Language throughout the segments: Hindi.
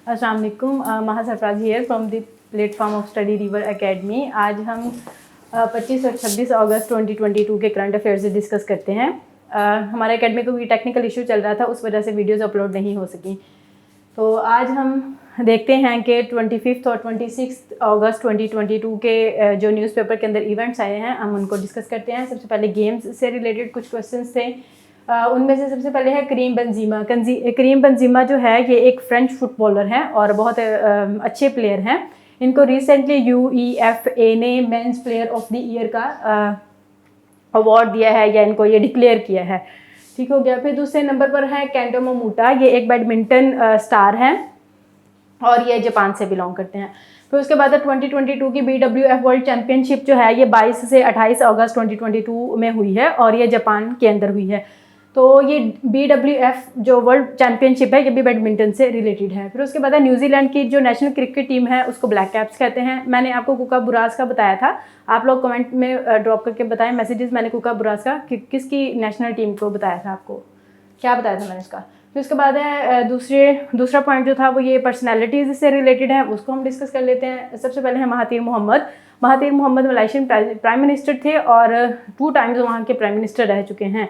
अस्सलाम वालेकुम। महा Sarfaraz here from the platform of study river academy. आज हम 25 और 26 अगस्त 2022 के करंट अफेयर्स से डिस्कस करते हैं। हमारे एकेडमी को कोई टेक्निकल इशू चल रहा था, उस वजह से वीडियोस अपलोड नहीं हो सकी। तो आज हम देखते हैं कि 25 और 26 अगस्त 2022 के जो न्यूज़पेपर के अंदर इवेंट्स आए हैं, हम उनको डिस्कस करते हैं। सबसे पहले गेम्स से रिलेटेड कुछ क्वेश्चंस थे। उनमें से सबसे पहले है करीम बेंजीमा। करीम बेंजीमा जो है ये एक फ्रेंच फुटबॉलर हैं और बहुत अच्छे प्लेयर हैं। इनको रिसेंटली UEFA ने men's player of the year का अवार्ड दिया है या इनको ये डिक्लेयर किया है। ठीक हो गया। फिर दूसरे नंबर पर है केंटो मोमोटा। ये एक बैडमिंटन स्टार हैं और ये जापान से बिलोंग करते हैं। फिर उसके बाद 2022 की BWF वर्ल्ड चैम्पियनशिप जो है ये 22 से 28 अगस्त 2022 में हुई है और ये जापान के अंदर हुई है। तो ये BWF जो वर्ल्ड चैम्पियनशिप है ये भी बैडमिंटन से रिलेटेड है। फिर उसके बाद न्यूजीलैंड की जो नेशनल क्रिकेट टीम है उसको ब्लैक कैप्स कहते हैं। मैंने आपको कुका बुरास का बताया था, आप लोग कमेंट में ड्रॉप करके बताएं मैसेजेस। मैंने कुका बुरास का किसकी नेशनल टीम को बताया था, आपको क्या बताया था मैंने इसका। फिर उसके बाद है दूसरा पॉइंट जो था वो ये पर्सनैलिटीज़ से रिलेटेड है, उसको हम डिस्कस कर लेते हैं। सबसे पहले है Mahathir Mohamad Malaysian prime minister थे और 2 टाइम्स वहाँ के प्राइम मिनिस्टर रह चुके हैं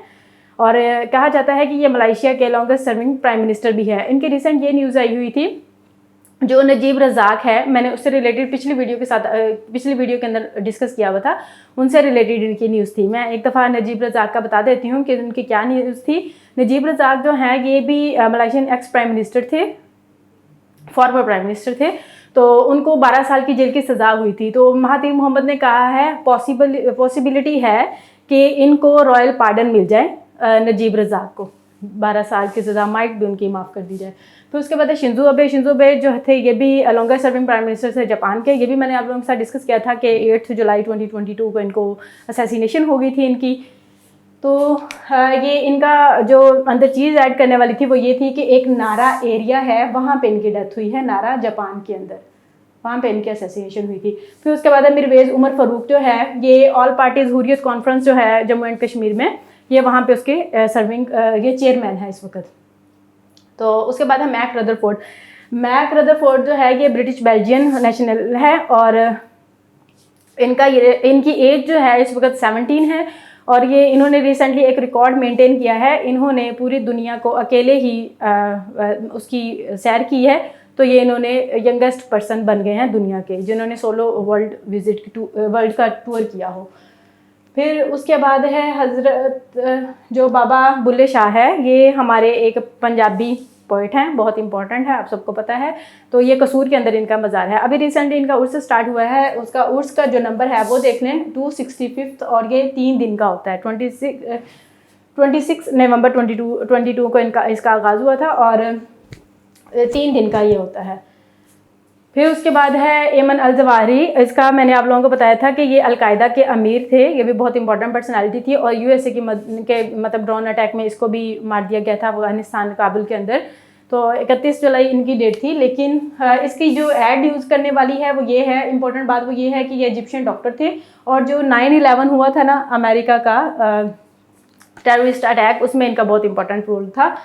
और कहा जाता है कि ये मलेशिया के लॉन्गेस्ट सर्विंग प्राइम मिनिस्टर भी है। इनकी रिसेंट ये न्यूज़ आई हुई थी, जो नजीब रज़ाक है, मैंने उससे रिलेटेड पिछली वीडियो के अंदर डिस्कस किया हुआ था, उनसे रिलेटेड इनकी न्यूज़ थी। मैं एक दफ़ा नजीब रज़ाक का बता देती हूँ कि उनकी क्या न्यूज़ थी। नजीब रज़ाक जो हैं ये भी मलेशियन एक्स प्राइम मिनिस्टर थे, फॉर्मर प्राइम मिनिस्टर थे। तो उनको 12 साल की जेल की सज़ा हुई थी। तो महातिर मोहम्मद ने कहा है पॉसिबिलिटी है कि इनको रॉयल पार्डन मिल जाए, नजीब रज़ाक को 12 साल की सज़ा माइट भी उनकी माफ़ कर दी जाए। फिर उसके बाद शिंजो अबे जो थे ये भी लॉन्गर सर्विंग प्राइम मिनिस्टर थे जापान के। ये भी मैंने आप लोगों के साथ डिस्कस किया था कि 8 जुलाई 2022 को इनको असैसिनेशन हो गई थी इनकी। तो ये इनका जो अंदर चीज़ ऐड करने वाली थी वो ये थी कि एक नारा एरिया है, वहाँ पे इनकी डेथ हुई है, नारा जापान के अंदर, वहाँ पे इनकी असैसिनेशन हुई थी। फिर उसके बाद मिरवेज़ उमर फ़ारूक जो है ये ऑल पार्टीज़ हुर्रियत कॉन्फ्रेंस जो है जम्मू एंड कश्मीर में, ये वहाँ पे उसके सर्विंग ये चेयरमैन है इस वक्त। तो उसके बाद है मैक रदरफोर्ड जो है ये ब्रिटिश बेल्जियन नेशनल है और इनकी एज जो है इस वक्त 17 है और ये इन्होंने रिसेंटली एक रिकॉर्ड मेंटेन किया है। इन्होंने पूरी दुनिया को अकेले ही उसकी सैर की है। तो ये इन्होंने यंगेस्ट पर्सन बन गए हैं दुनिया के जिन्होंने सोलो वर्ल्ड का टूर किया हो। फिर उसके बाद है हज़रत जो बाबा बुल्ले शाह है, ये हमारे एक पंजाबी पोइट हैं, बहुत इंपॉर्टेंट है, आप सबको पता है। तो ये कसूर के अंदर इनका मज़ार है। अभी रिसेंटली इनका उर्स स्टार्ट हुआ है, उसका उर्स का जो नंबर है वो देख लें 265 और ये 3 दिन का होता है। 26 नवंबर 2022 को इसका आगाज़ हुआ था और 3 दिन का ये होता है। फिर उसके बाद है एमन अल जवाहिरी। इसका मैंने आप लोगों को बताया था कि ये अलकायदा के अमीर थे, ये भी बहुत इंपॉर्टेंट पर्सनालिटी थी और USA के ड्रोन अटैक में इसको भी मार दिया गया था अफगानिस्तान काबुल के अंदर। तो 31 जुलाई इनकी डेट थी। लेकिन इसकी जो एड यूज़ करने वाली है वो ये है, इंपॉर्टेंट बात वो ये है कि ये इजिप्शियन डॉक्टर थे और जो 9/11 हुआ था ना अमेरिका का टेररिस्ट अटैक, उसमें इनका बहुत इंपॉर्टेंट रोल था,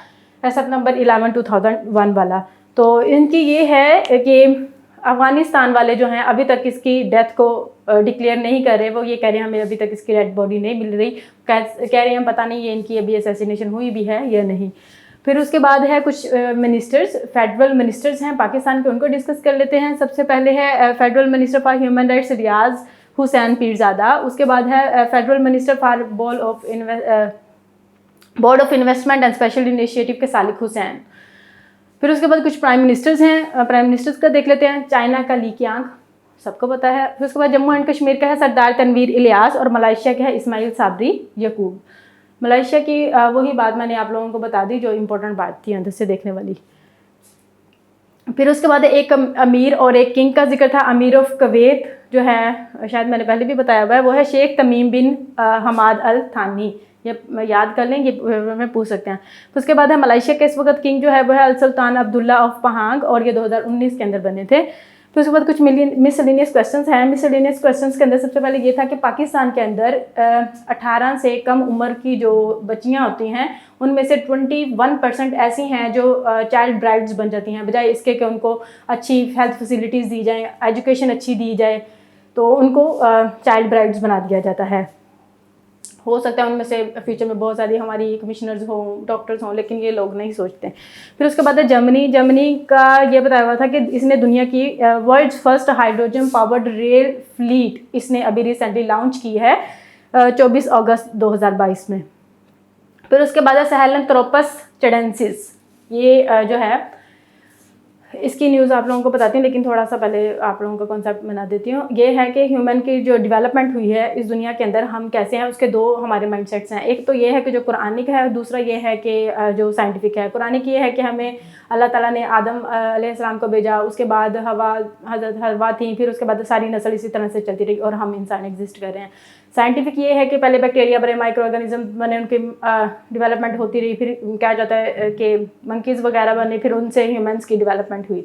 सितंबर 11 2001 वाला। तो इनकी ये है कि अफ़गानिस्तान वाले जो हैं अभी तक इसकी डेथ को डिक्लेयर नहीं कर रहे, वो ये कह रहे हैं हमें अभी तक इसकी डेड बॉडी नहीं मिल रही, कह रहे हैं पता नहीं ये इनकी अभी असैसिनेशन हुई भी है या नहीं। फिर उसके बाद है कुछ फेडरल मिनिस्टर्स हैं पाकिस्तान के, उनको डिस्कस कर लेते हैं। सबसे पहले है federal minister for human rights Riaz Hussain Pirzada. उसके बाद है federal minister for board of investment and special initiative के सालिक हुसैन। फिर उसके बाद कुछ प्राइम मिनिस्टर्स हैं, प्राइम मिनिस्टर्स का देख लेते हैं। चाइना का ली कियांग, सबको पता है। फिर उसके बाद जम्मू एंड कश्मीर का है सरदार तनवीर इलियास और मलेशिया का है इस्माइल साबरी यकूब। मलेशिया की वही बात मैंने आप लोगों को बता दी जो इम्पोर्टेंट बात थी अंदर से देखने वाली। फिर उसके बाद एक अमीर और एक किंग का जिक्र था। अमीर ऑफ कुवैत जो है, शायद मैंने पहले भी बताया हुआ है, वो है शेख तमीम बिन हमाद अल थानी। ये याद कर लें, ये में पूछ सकते हैं। तो उसके बाद है मलेशिया के इस वक्त किंग जो है वो है अल सुल्तान अब्दुल्ला ऑफ पहांग और ये 2019 के अंदर बने थे। फिर उसके बाद कुछ मिसलेनियस क्वेश्चंस हैं। मिसलेनियस क्वेश्चंस के अंदर सबसे पहले ये था कि पाकिस्तान के अंदर 18 से कम उम्र की जो बच्चियां होती हैं उनमें से 21% ऐसी हैं जो चाइल्ड ब्राइड्स बन जाती हैं, बजाय इसके कि उनको अच्छी हेल्थ फैसिलिटीज़ दी जाएँ, एजुकेशन अच्छी दी जाए, तो उनको चाइल्ड ब्राइड्स बना दिया जाता है। हो सकता है उनमें से फ्यूचर में बहुत सारी हमारी कमिश्नर्स हों, डॉक्टर्स हों, लेकिन ये लोग नहीं सोचते। फिर उसके बाद है जर्मनी का ये बताया हुआ था कि इसने दुनिया की world's first hydrogen powered rail fleet इसने अभी रिसेंटली लॉन्च की है 24 अगस्त 2022 में। फिर उसके बाद है सहेलनथ्रोपस चैडेंसिस, ये जो है इसकी न्यूज़ आप लोगों को बताती हूँ, लेकिन थोड़ा सा पहले आप लोगों का कॉन्सेप्ट बना देती हूँ। ये है कि ह्यूमन की जो डेवलपमेंट हुई है इस दुनिया के अंदर हम कैसे हैं, उसके दो हमारे माइंडसेट्स हैं। एक तो ये है कि जो कुरानिक है, और दूसरा ये है कि जो साइंटिफिक है। कुरानिक ये है कि हमें अल्लाह ताला ने आदम अलैहिस्सलाम को भेजा, उसके बाद हज़रत हवा थी, फिर उसके बाद सारी नस्ल इसी तरह से चलती रही और हम इंसान एग्जिस्ट कर रहे हैं। साइंटिफिक ये है कि पहले बैक्टीरिया बने, माइक्रो ऑर्गेनिज्म बने, उनकी डेवलपमेंट होती रही, फिर क्या जाता है कि मंकीज़ वगैरह बने, फिर उनसे ह्यूमंस की डेवलपमेंट हुई।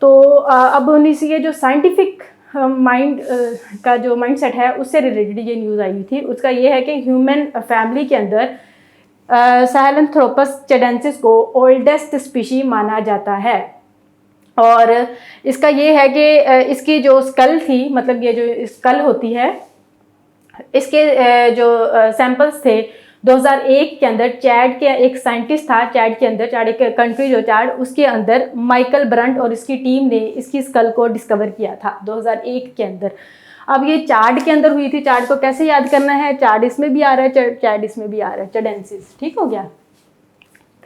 तो अब उन्हीं से ये जो साइंटिफिक माइंड का जो माइंडसेट है उससे रिलेटेड ये न्यूज़ आई थी। उसका ये है कि ह्यूमन फैमिली के अंदर सहेलनथ्रोपस चैडेंसिस को ओल्डेस्ट स्पीशी माना जाता है। और इसका ये है कि इसकी जो स्कल थी, मतलब ये जो स्कल होती है, इसके जो सैंपल्स थे 2001 के अंदर चैड के एक साइंटिस्ट था, चैड के अंदर, चैड एक कंट्री जो चैड, उसके अंदर माइकल ब्रंट और इसकी टीम ने इसकी स्कल को डिस्कवर किया था 2001 के अंदर। अब ये चार्ड के अंदर हुई थी। चार्ड को कैसे याद करना है, चार्ड इसमें भी आ रहा है, चैड इसमें भी आ रहा है, चैडेंसिस, ठीक हो गया।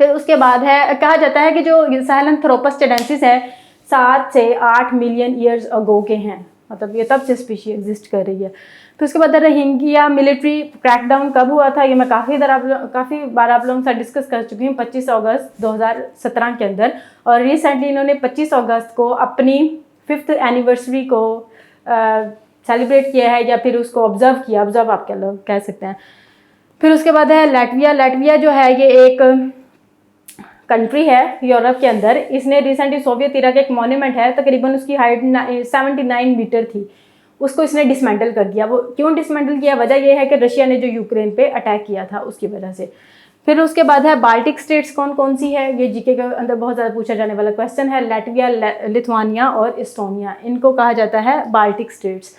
फिर उसके बाद है, कहा जाता है कि जो सहेलनथ्रोपस चैडेंसिस है 7 से 8 मिलियन ईयर्स अगो के हैं, मतलब ये तब से स्पीशी एग्जिस्ट कर रही है। फिर उसके बाद रोहिंग्या मिलिट्री क्रैकडाउन कब हुआ था, ये मैं काफ़ी बार आप लोगों के साथ डिस्कस कर चुकी हूँ, 25 अगस्त 2017 के अंदर। और रिसेंटली इन्होंने 25 अगस्त को अपनी 5th एनिवर्सरी को सेलिब्रेट किया है, या फिर उसको ऑब्जर्व किया, ऑब्जर्व आप कह सकते हैं। फिर उसके बाद है लैटविया जो है ये एक कंट्री है यूरोप के अंदर। इसने रिसेंटली सोवियत इरा का एक मॉन्यूमेंट है, तकरीबन उसकी हाइट 79 मीटर थी, उसको इसने डिसमेंटल कर दिया। वो क्यों डिसमेंटल किया, वजह यह है कि रशिया ने जो यूक्रेन पे अटैक किया था उसकी वजह से। फिर उसके बाद है बाल्टिक स्टेट्स कौन कौन सी है, ये जीके के अंदर बहुत ज़्यादा पूछा जाने वाला क्वेश्चन है। लैटविया, लिथुआनिया और एस्टोनिया, इनको कहा जाता है बाल्टिक स्टेट्स,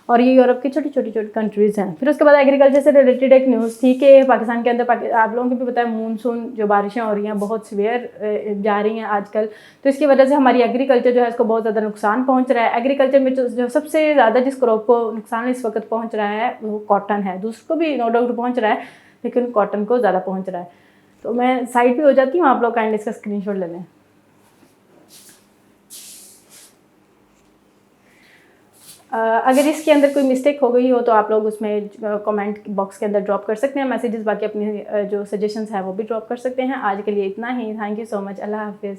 और ये यूरोप की छोटी छोटी कंट्रीज़ हैं। फिर उसके बाद एग्रीकल्चर से रिलेटेड एक न्यूज़ थी कि पाकिस्तान के अंदर, आप लोगों को भी पता है, मानसून जो बारिशें हो रही हैं बहुत सीवियर जा रही हैं आजकल, तो इसकी वजह से हमारी एग्रीकल्चर जो है इसको बहुत ज़्यादा नुकसान पहुंच रहा है। एग्रीकल्चर में जो सबसे ज़्यादा जिस क्रॉप को नुकसान इस वक्त पहुँच रहा है वो कॉटन है। दूसरे को भी नो डाउट पहुँच रहा है, लेकिन कॉटन को ज़्यादा पहुँच रहा है। तो मैं साइड पर हो जाती हूँ, आप लोग काइंडली इसका स्क्रीनशॉट ले लें। अगर इसके अंदर कोई मिस्टेक हो गई हो तो आप लोग उसमें कमेंट बॉक्स के अंदर ड्रॉप कर सकते हैं मैसेजेस, बाकी अपने जो सजेशंस हैं वो भी ड्रॉप कर सकते हैं। आज के लिए इतना ही। Thank you so much. अल्लाह हाफिज़।